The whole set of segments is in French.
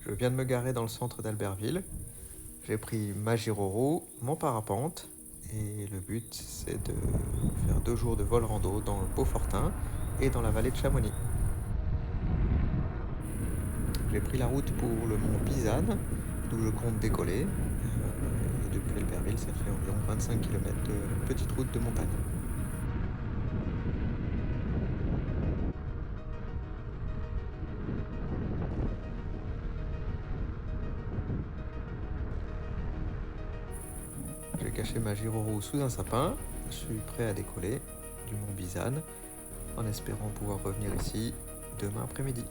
Je viens de me garer dans le centre d'Albertville. J'ai pris ma Giroro, mon parapente, et le but c'est de faire 2 jours de vol rando dans le Beaufortain et dans la vallée de Chamonix. J'ai pris la route pour le mont Bizane, d'où je compte décoller. Et depuis Albertville, ça fait environ 25 km de petite route de montagne. J'ai caché ma Giroro sous un sapin. Je suis prêt à décoller du mont Bizane en espérant pouvoir revenir ici demain après-midi.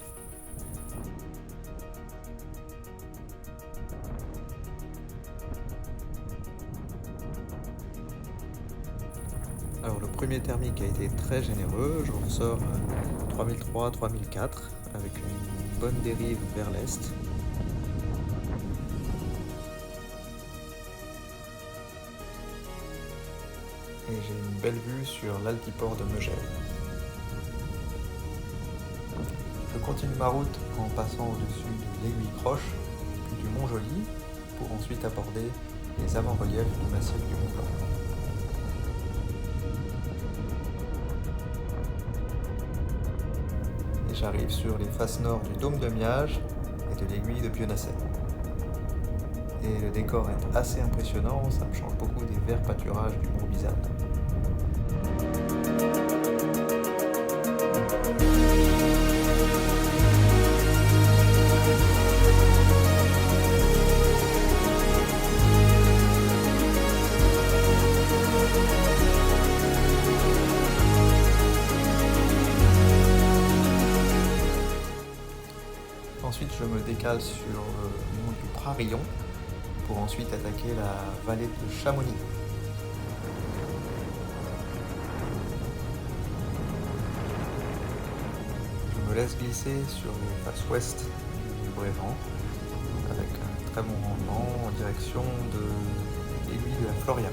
Alors le premier thermique a été très généreux, j'en ressors à 3003-3004 avec une bonne dérive vers l'est. Et j'ai une belle vue sur l'altiport de Megève. Je continue ma route en passant au-dessus de l'aiguille Croche puis du Mont Joli pour ensuite aborder les avant-reliefs du massif du Mont Blanc. Et j'arrive sur les faces nord du Dôme de Miage et de l'aiguille de Pionasset. Et le décor est assez impressionnant, ça me change beaucoup des verts pâturages du Mont Bizane. Ensuite, je me décale sur le mont du Prarillon pour ensuite attaquer la vallée de Chamonix. Je me laisse glisser sur les faces ouest du Brévent avec un très bon rendement en direction de l'aiguille de la Floria.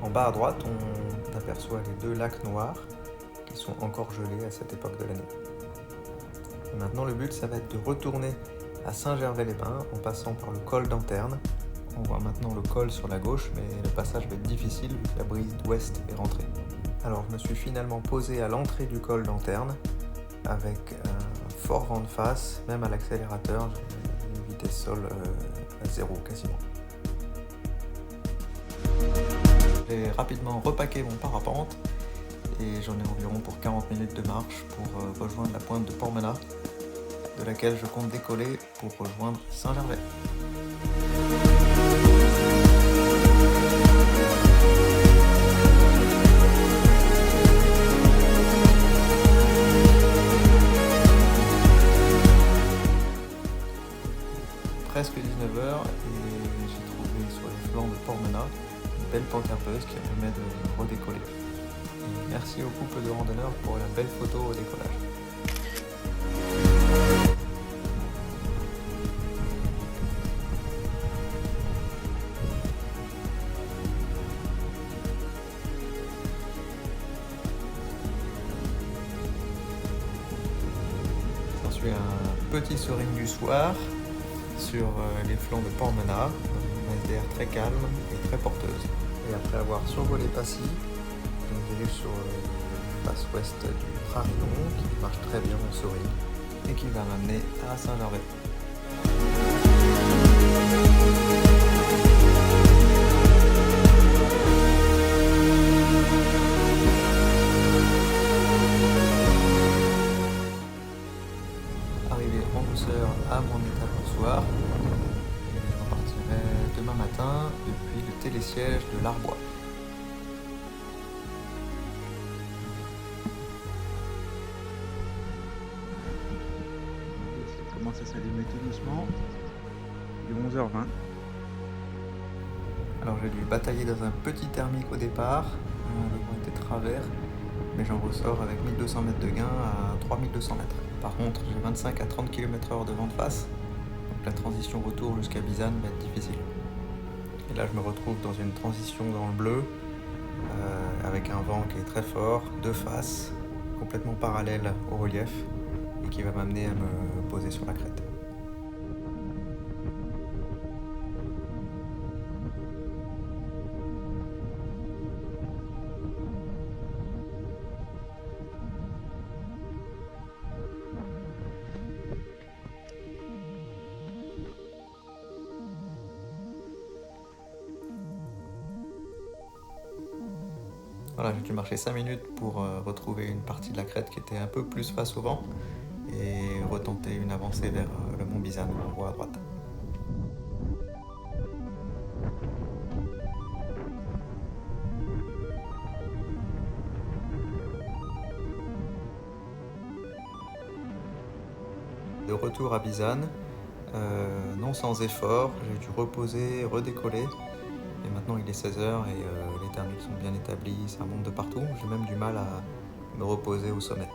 En bas à droite, on aperçoit les 2 lacs noirs qui sont encore gelés à cette époque de l'année. Et maintenant, le but, ça va être de retourner à Saint-Gervais-les-Bains en passant par le col d'Anterne. On voit maintenant le col sur la gauche, mais le passage va être difficile vu que la brise d'ouest est rentrée. Alors, je me suis finalement posé à l'entrée du col d'Anterne avec un fort vent de face, même à l'accélérateur, j'ai une vitesse sol à 0 quasiment. J'ai rapidement repaqué mon parapente et j'en ai environ pour 40 minutes de marche pour rejoindre la pointe de Portmenat, de laquelle je compte décoller pour rejoindre Saint-Gervais. Presque 19h et j'ai trouvé sur les flancs de Portmenat une belle pente herbeuse qui me permet de redécoller. Et merci au couple de randonneurs pour la belle photo au décollage. S'ensuit un petit soaring du soir sur les flancs de Portmenat, une SDR très calme et très porteuse. Et après avoir survolé Passy, je me dirige sur la face ouest du Prarillon qui marche très bien en soaring et qui va m'amener à Saint-Gervais. Arrivé en douceur à mon étape du soir, je repartirai demain matin depuis le télésiège de l'Arbois. Ça commence à s'allumer tout doucement. Il est 11h20. Alors j'ai dû batailler dans un petit thermique au départ, le vent était travers, mais j'en ressors avec 1200 mètres de gain à 3200 mètres. Par contre, j'ai 25 à 30 km/h de vent de face, donc la transition retour jusqu'à Bizane va être difficile. Et là, je me retrouve dans une transition dans le bleu, avec un vent qui est très fort, de face, complètement parallèle au relief, et qui va m'amener à me poser sur la crête. Voilà, j'ai dû marcher 5 minutes pour retrouver une partie de la crête qui était un peu plus face au vent et retenter une avancée vers le mont Bizane qu'on voit à droite. De retour à Bizane, non sans effort, j'ai dû reposer, redécoller. Et maintenant il est 16h et les thermiques sont bien établies, ça monte de partout. J'ai même du mal à me reposer au sommet.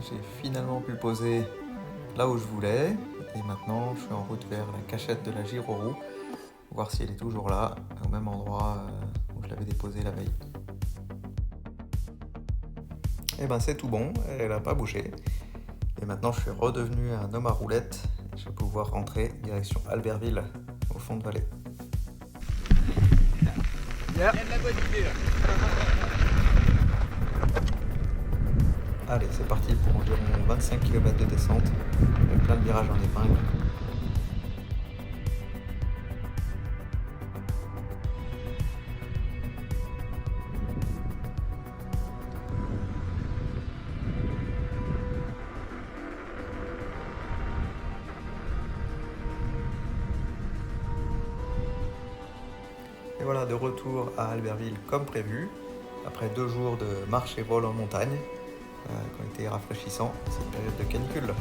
J'ai finalement pu poser là où je voulais et maintenant je suis en route vers la cachette de la Giroroux, voir si elle est toujours là, au même endroit où je l'avais déposée la veille. Et ben c'est tout bon, elle n'a pas bougé. Et maintenant je suis redevenu un homme à roulettes. Je vais pouvoir rentrer direction Albertville, au fond de vallée. Il y a de la bonne idée là. Allez, c'est parti pour environ 25 km de descente, avec plein de virages en épingle. Et voilà, de retour à Albertville comme prévu, après 2 jours de marche et vol en montagne, qui ont été rafraîchissants cette période de canicule.